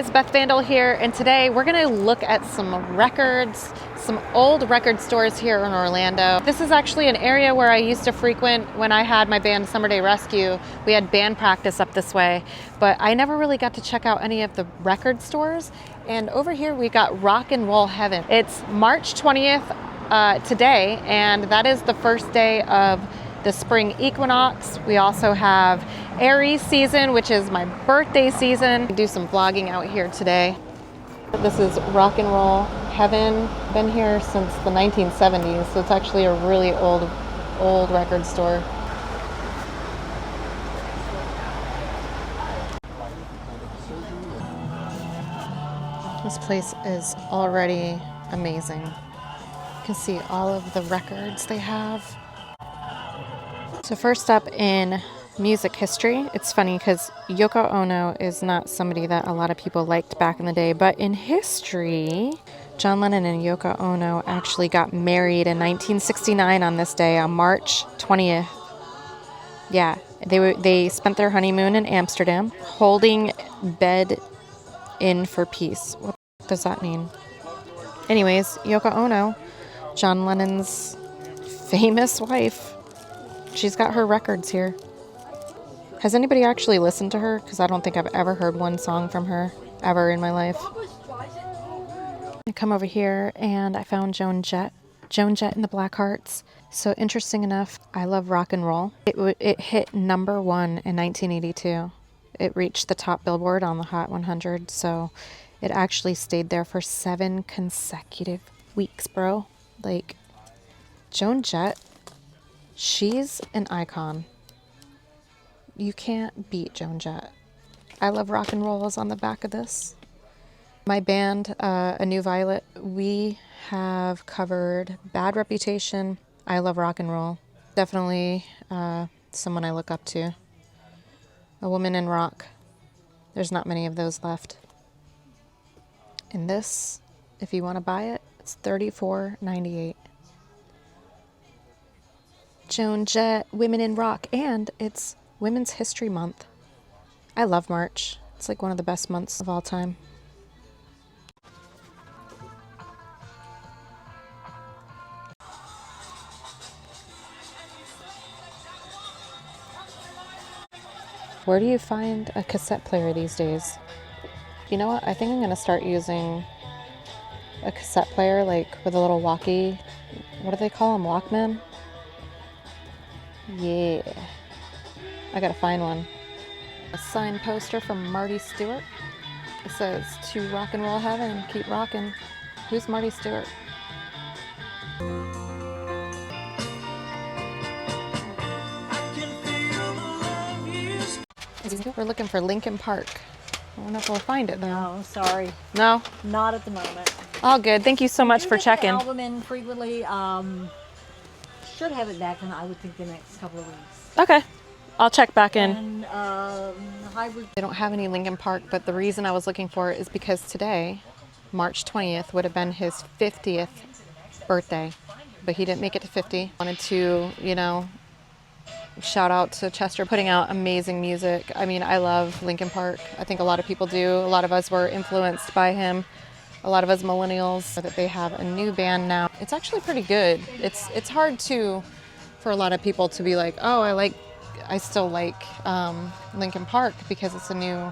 It's Beth Vandal here, and today we're going to look at some records, some old record stores here in Orlando. This is actually an area where I used to frequent when I had my band Summer Day Rescue. We had band practice up this way, but I never really got to check out any of the record stores. And over here we got Rock and Roll Heaven. It's March 20th today, and that is the first day of the spring equinox. We also have Aries season, which is my birthday season. I do some vlogging out here today. This is Rock and Roll Heaven. Been here since the 1970s, so it's actually a really old record store. This place is already amazing. You can see all of the records they have. So first up in music history, it's funny because Yoko Ono is not somebody that a lot of people liked back in the day, but in history, John Lennon and Yoko Ono actually got married in 1969 on this day, on March 20th. Yeah, they spent their honeymoon in Amsterdam, holding bed in for peace. What does that mean? Anyways, Yoko Ono, John Lennon's famous wife, she's got her records here. Has anybody actually listened to her? Because I don't think I've ever heard one song from her ever in my life. I come over here and I found Joan Jett and the Blackhearts. So interesting enough, I love rock and roll. It hit number 1 in 1982. It reached the top Billboard on the Hot 100. So it actually stayed there for 7 consecutive weeks, bro. Like, Joan Jett, she's an icon. You can't beat Joan Jett. I Love Rock and Roll is on the back of this. My band, A New Violet, we have covered Bad Reputation, I Love Rock and Roll. Definitely someone I look up to. A Woman in Rock. There's not many of those left. And this, if you want to buy it, it's $34.98. Joan Jett, Women in Rock, and it's Women's History Month. I love March. It's like one of the best months of all time. Where do you find a cassette player these days? You know what? I think I'm going to start using a cassette player, like with a little walkie. What do they call them? Walkman? Yeah. I gotta find one. A signed poster from Marty Stewart. It says, "To rock and roll heaven, keep rocking." Who's Marty Stewart? We're looking for Linkin Park. I don't know if we'll find it though. No, sorry. No? Not at the moment. All good. Thank you so much for checking. The album in frequently. Should have it back in, I would think, the next couple of weeks. Okay. I'll check back in. And hybrid. They don't have any Linkin Park, but the reason I was looking for it is because today, March 20th, would have been his 50th birthday. But he didn't make it to 50. Wanted to, shout out to Chester putting out amazing music. I mean, I love Linkin Park. I think a lot of people do. A lot of us were influenced by him. A lot of us millennials, that they have a new band now. It's actually pretty good. It's hard for a lot of people to be like, oh, I still like Linkin Park because it's a new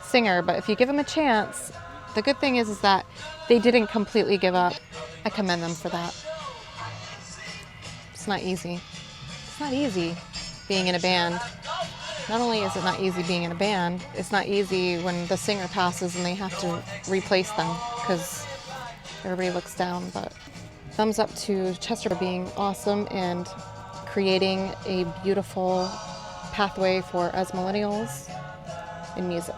singer. But if you give them a chance, the good thing is that they didn't completely give up. I commend them for that. It's not easy. It's not easy being in a band. Not only is it not easy being in a band, it's not easy when the singer passes and they have to replace them because everybody looks down. But thumbs up to Chester for being awesome and creating a beautiful pathway for us millennials in music.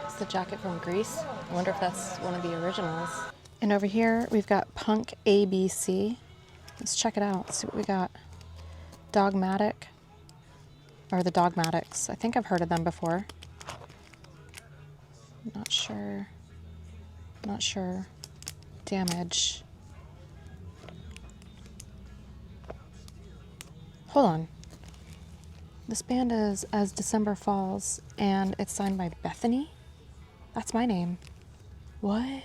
It's the jacket from Greece. I wonder if that's one of the originals. And over here we've got Punk ABC. Let's check it out. Let's see what we got. Dogmatic, or the Dogmatics. I think I've heard of them before. Not sure. Damage. Hold on. This band is As December Falls, and it's signed by Bethany. That's my name. What?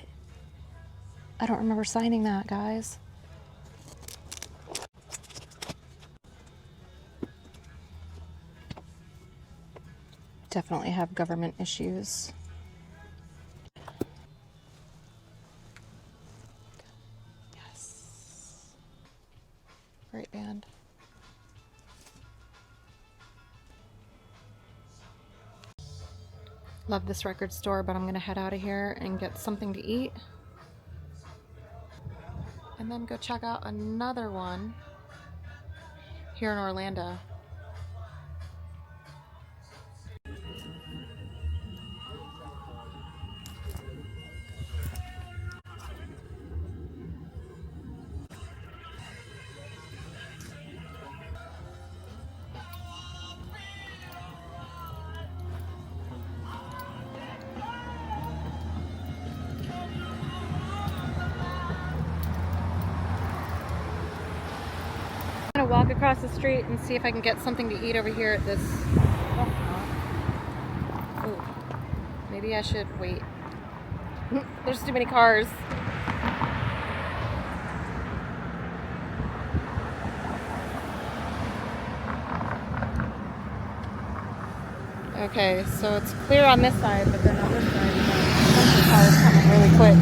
I don't remember signing that, guys. Definitely have government issues. Yes. Great band. Love this record store, but I'm gonna head out of here and get something to eat. And then go check out another one here in Orlando. I'm gonna walk across the street and see if I can get something to eat over here at this restaurant. Ooh, maybe I should wait. There's too many cars. Okay, so it's clear on this side, but then on this side, the cars coming really quick.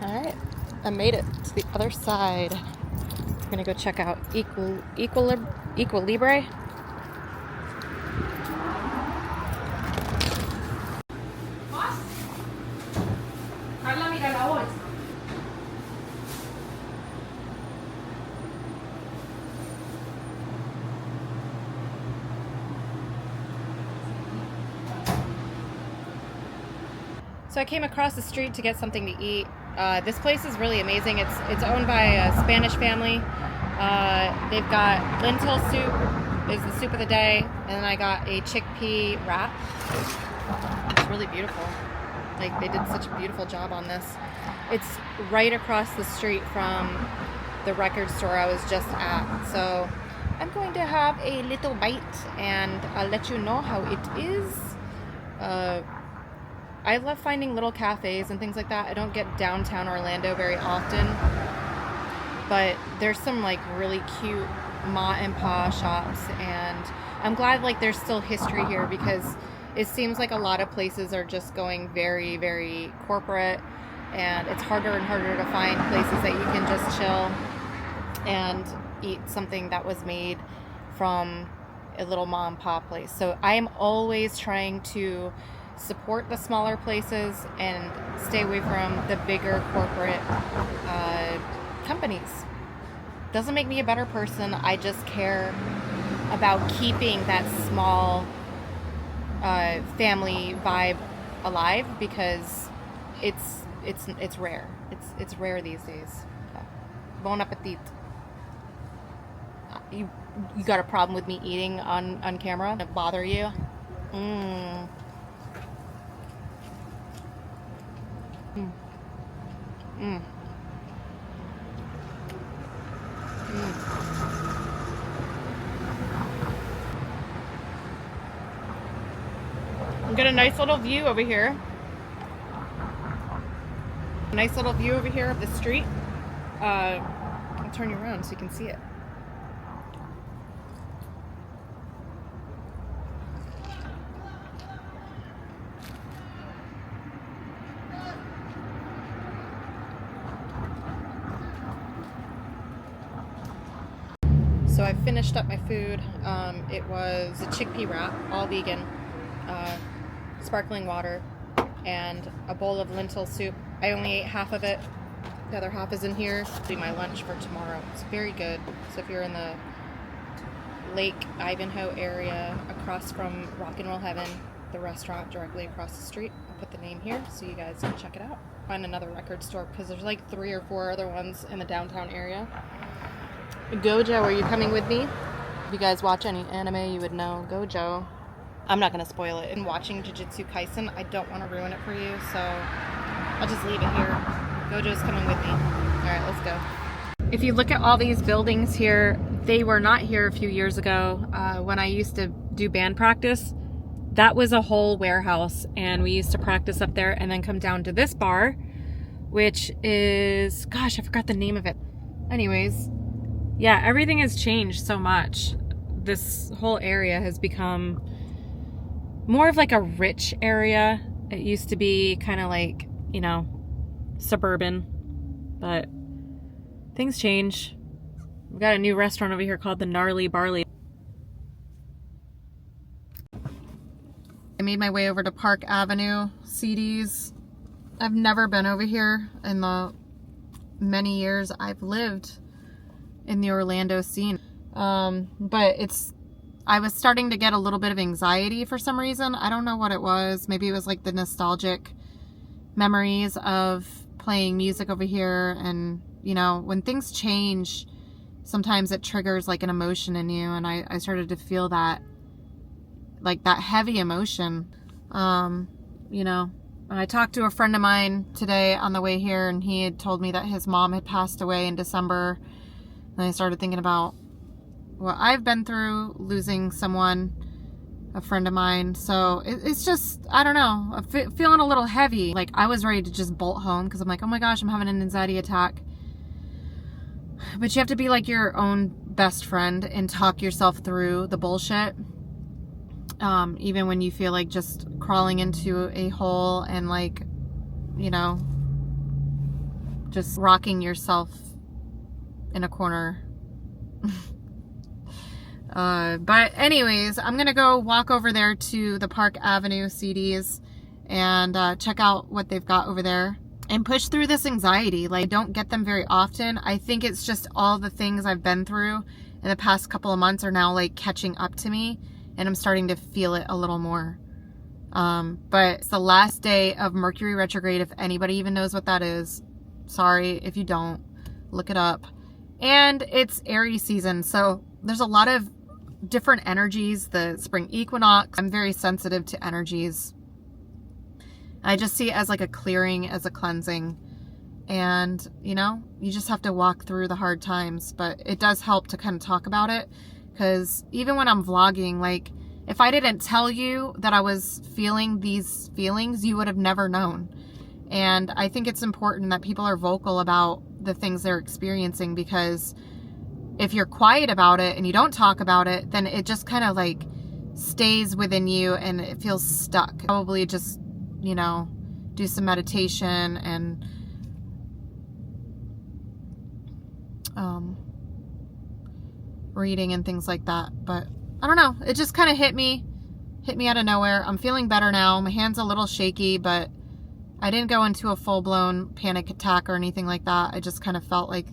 Alright, I made it to the other side. I'm gonna go check out Equilibre. So I came across the street to get something to eat. This place is really amazing. It's owned by a Spanish family. They've got lentil soup is the soup of the day, and then I got a chickpea wrap. It's really beautiful. Like, they did such a beautiful job on this. It's right across the street from the record store I was just at. So I'm going to have a little bite and I'll let you know how it is. I love finding little cafes and things like that. I don't get downtown Orlando very often, but there's some like really cute ma and pa shops, and I'm glad like there's still history here, because it seems like a lot of places are just going very, very corporate, and it's harder and harder to find places that you can just chill and eat something that was made from a little mom and pop place. So I am always trying to support the smaller places and stay away from the bigger corporate companies. Doesn't make me a better person. I just care about keeping that small family vibe alive, because it's rare. It's rare these days. Bon appetit. You got a problem with me eating on camera? Does it bother you? Mm. Mm. Mm. Mm. We've got a nice little view over here. Nice little view over here of the street. I'll turn you around so you can see it. So I finished up my food. It was a chickpea wrap, all vegan, sparkling water, and a bowl of lentil soup. I only ate half of it. The other half is in here. It'll be my lunch for tomorrow. It's very good. So if you're in the Lake Ivanhoe area, across from Rock and Roll Heaven, the restaurant directly across the street, I'll put the name here so you guys can check it out. Find another record store, because there's like 3 or 4 other ones in the downtown area. Gojo, are you coming with me? If you guys watch any anime, you would know Gojo. I'm not going to spoil it. In watching Jujutsu Kaisen, I don't want to ruin it for you, so I'll just leave it here. Gojo's coming with me. Alright, let's go. If you look at all these buildings here, they were not here a few years ago, when I used to do band practice, that was a whole warehouse, and we used to practice up there and then come down to this bar, which is, gosh, I forgot the name of it. Anyways, yeah, everything has changed so much. This whole area has become more of like a rich area. It used to be kind of like, you know, suburban, but things change. We've got a new restaurant over here called the Gnarly Barley. I made my way over to Park Avenue CDs. I've never been over here in the many years I've lived in the Orlando scene. But I was starting to get a little bit of anxiety for some reason. I don't know what it was. Maybe it was like the nostalgic memories of playing music over here. And, you know, when things change, sometimes it triggers like an emotion in you. And I started to feel that, like that heavy emotion. You know, I talked to a friend of mine today on the way here, and he had told me that his mom had passed away in December. And I started thinking about what I've been through, losing someone, a friend of mine. So it's just, I don't know, I'm feeling a little heavy. Like I was ready to just bolt home because I'm like, oh my gosh, I'm having an anxiety attack. But you have to be like your own best friend and talk yourself through the bullshit. Even when you feel like just crawling into a hole and like, you know, just rocking yourself in a corner. But anyways, I'm gonna go walk over there to the Park Avenue CDs and check out what they've got over there and push through this anxiety. Like, I don't get them very often. I think it's just all the things I've been through in the past couple of months are now like catching up to me, and I'm starting to feel it a little more. But it's the last day of Mercury retrograde, if anybody even knows what that is. Sorry if you don't. Look it up. And it's Aries season, so there's a lot of different energies. The spring equinox, I'm very sensitive to energies. I just see it as like a clearing, as a cleansing. And, you know, you just have to walk through the hard times. But it does help to kind of talk about it. Because even when I'm vlogging, like, if I didn't tell you that I was feeling these feelings, you would have never known. And I think it's important that people are vocal about the things they're experiencing, because if you're quiet about it and you don't talk about it, then it just kind of like stays within you and it feels stuck. Probably just, you know, do some meditation and reading and things like that. But I don't know, it just kind of hit me out of nowhere. I'm feeling better now. My hand's a little shaky, but I didn't go into a full-blown panic attack or anything like that. I just kind of felt like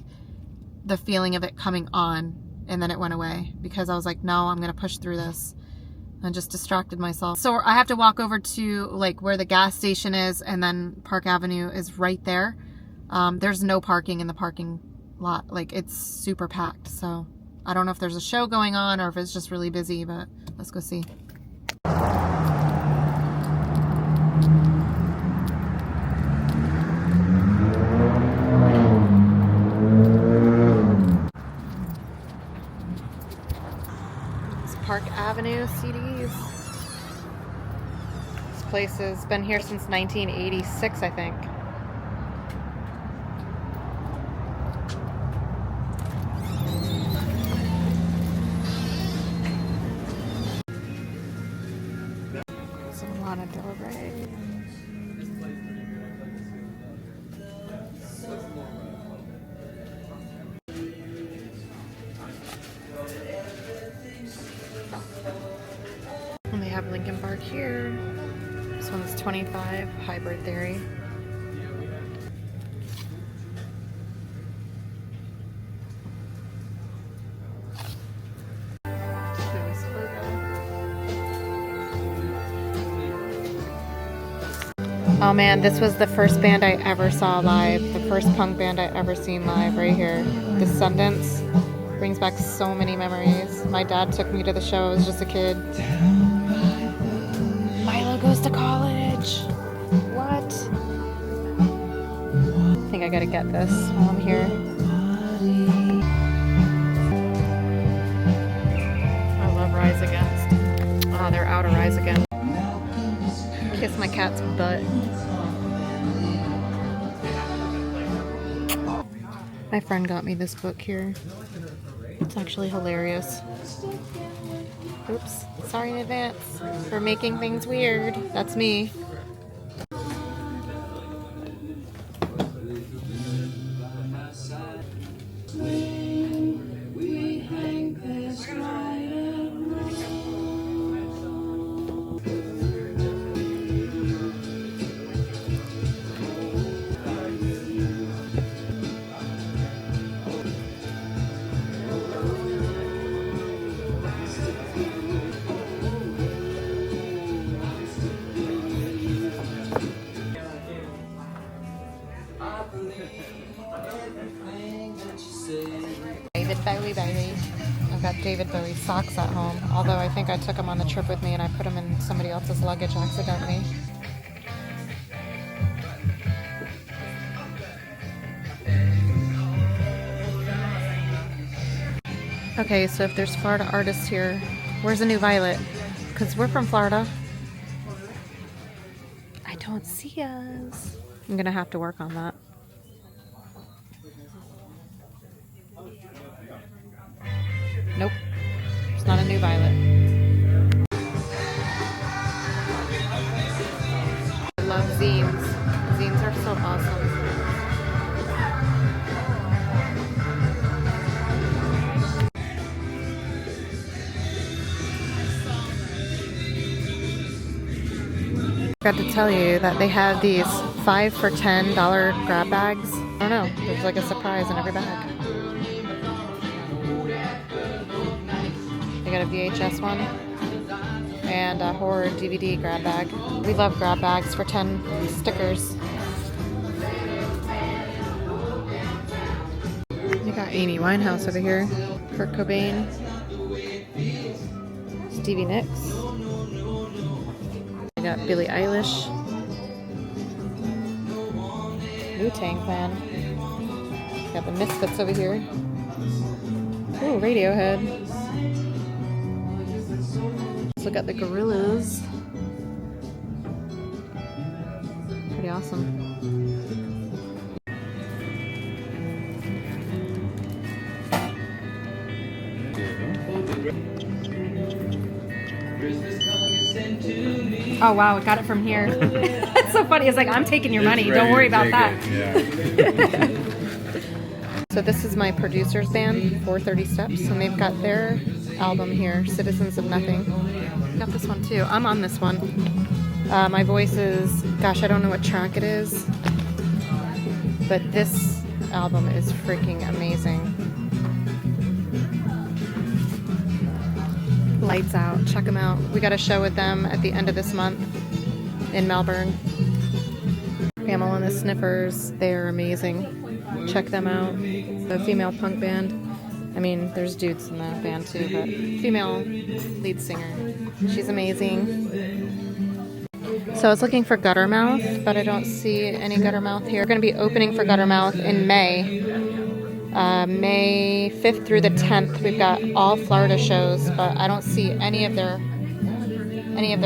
the feeling of it coming on, and then it went away because I was like, no, I'm gonna push through this, and just distracted myself. So I have to walk over to like where the gas station is, and then Park Avenue is right there. There's no parking in the parking lot. Like, it's super packed. So I don't know if there's a show going on or if it's just really busy, but let's go see. Park Avenue CDs. This place has been here since 1986, I think. Some Lana Del Rey. And they have Linkin Park here. This one's 25, Hybrid Theory. Oh man, this was the first band I ever saw live. The first punk band I ever seen live, right here. Descendants. Brings back so many memories. My dad took me to the show. I was just a kid. Milo goes to college. What? I think I gotta get this while I'm here. eyes again. Kiss my cat's butt. My friend got me this book here. It's actually hilarious. Oops, sorry in advance for making things weird. That's me. David Bowie, baby. I've got David Bowie socks at home, although I think I took them on the trip with me and I put them in somebody else's luggage accidentally. Okay, so if there's Florida artists here, where's a new Violet? Because we're from Florida. I don't see us. I'm gonna have to work on that. Nope, it's not a new Violet. I love zines. Zines are so awesome. I forgot to tell you that they have these 5 for $10 grab bags. I don't know, there's like a surprise in every bag. They got a VHS one and a horror DVD grab bag. We love grab bags for 10 stickers. You got Amy Winehouse over here, Kurt Cobain, Stevie Nicks. We got Billie Eilish, Wu-Tang Clan. Got the Misfits over here. Ooh, Radiohead. Also got the Gorillaz. Pretty awesome. Oh wow, I got it from here. That's so funny. It's like, I'm taking your money. Don't worry about that. Yeah. So this is my producer's band, 430 Steps, and they've got their album here, Citizens of Nothing. Got this one too. I'm on this one. My voice is, gosh, I don't know what track it is, but this album is freaking amazing. Lights out. Check them out. We got a show with them at the end of this month in Melbourne. Pamela and the Sniffers. They are amazing. Check them out. The female punk band. I mean, there's dudes in the band too, but female lead singer. She's amazing. So I was looking for Guttermouth, but I don't see any Guttermouth here. We're going to be opening for Guttermouth in May. May 5th through the 10th. We've got all Florida shows, but I don't see any of their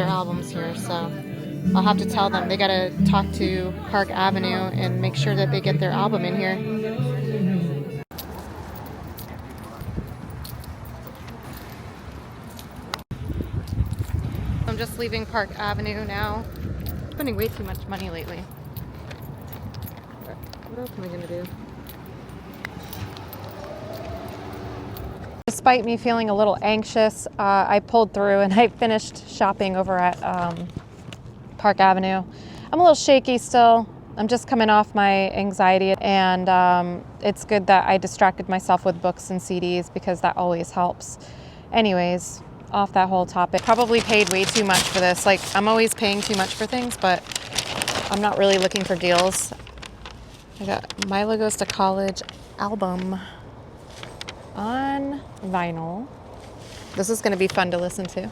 albums here, so I'll have to tell them. They gotta talk to Park Avenue and make sure that they get their album in here. I'm just leaving Park Avenue now. Spending way too much money lately. What else am I gonna do? Despite me feeling a little anxious, I pulled through and I finished shopping over at Park Avenue. I'm a little shaky still. I'm just coming off my anxiety, and it's good that I distracted myself with books and CDs because that always helps. Anyways, off that whole topic. Probably paid way too much for this. Like, I'm always paying too much for things, but I'm not really looking for deals. I got Milo Goes to College album on vinyl. This is going to be fun to listen to.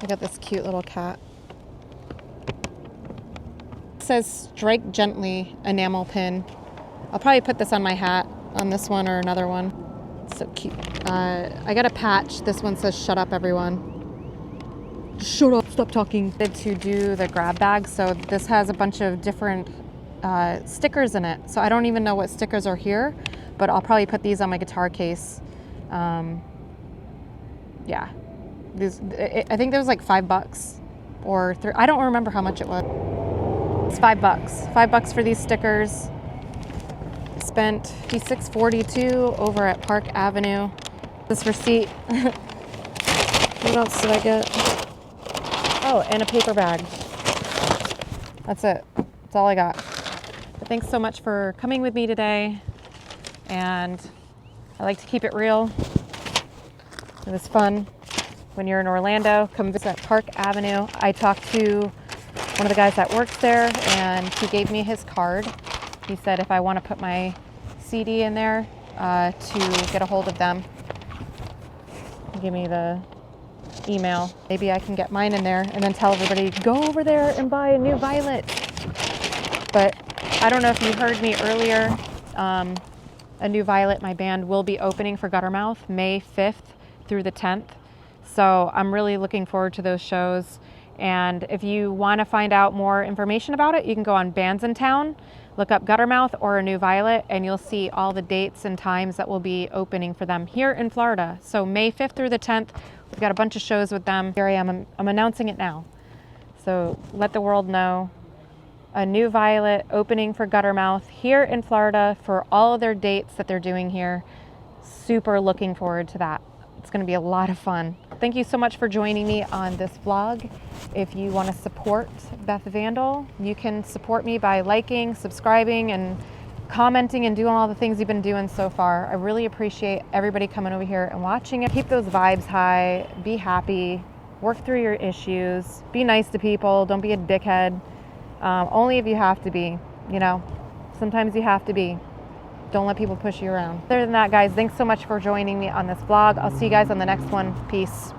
I got this cute little cat. It says "Strike Gently" enamel pin. I'll probably put this on my hat, on this one or another one. So cute. I got a patch. This one says, "Shut up, everyone." Shut up, stop talking. To do the grab bag. So this has a bunch of different stickers in it. So I don't even know what stickers are here, but I'll probably put these on my guitar case. Yeah, I think there was like $5 or I don't remember how much it was. It's $5. $5 for these stickers. Spent $56.42 over at Park Avenue. This receipt. What else did I get? Oh, and a paper bag. That's it. That's all I got. But thanks so much for coming with me today. And I like to keep it real. It was fun. When you're in Orlando, come visit Park Avenue. I talked to one of the guys that works there, and he gave me his card. He said if I want to put my CD in there to get a hold of them. Give me the email. Maybe I can get mine in there and then tell everybody, go over there and buy a new Violet. But I don't know if you heard me earlier. A New Violet, my band, will be opening for Guttermouth May 5th through the 10th. So I'm really looking forward to those shows. And if you want to find out more information about it, you can go on Bands in Town, look up Guttermouth or A New Violet, and you'll see all the dates and times that will be opening for them here in Florida. So May 5th through the 10th, we've got a bunch of shows with them. Here I am, I'm announcing it now. So let the world know. A New Violet opening for Guttermouth here in Florida for all of their dates that they're doing here. Super looking forward to that. It's going to be a lot of fun. Thank you so much for joining me on this vlog. If you want to support Beth Vandal, you can support me by liking, subscribing, and commenting and doing all the things you've been doing so far. I really appreciate everybody coming over here and watching it. Keep those vibes high, be happy, work through your issues, be nice to people, don't be a dickhead. Only if you have to be, you know, sometimes you have to be. Don't let people push you around. Other than that, guys, thanks so much for joining me on this vlog. I'll see you guys on the next one. Peace.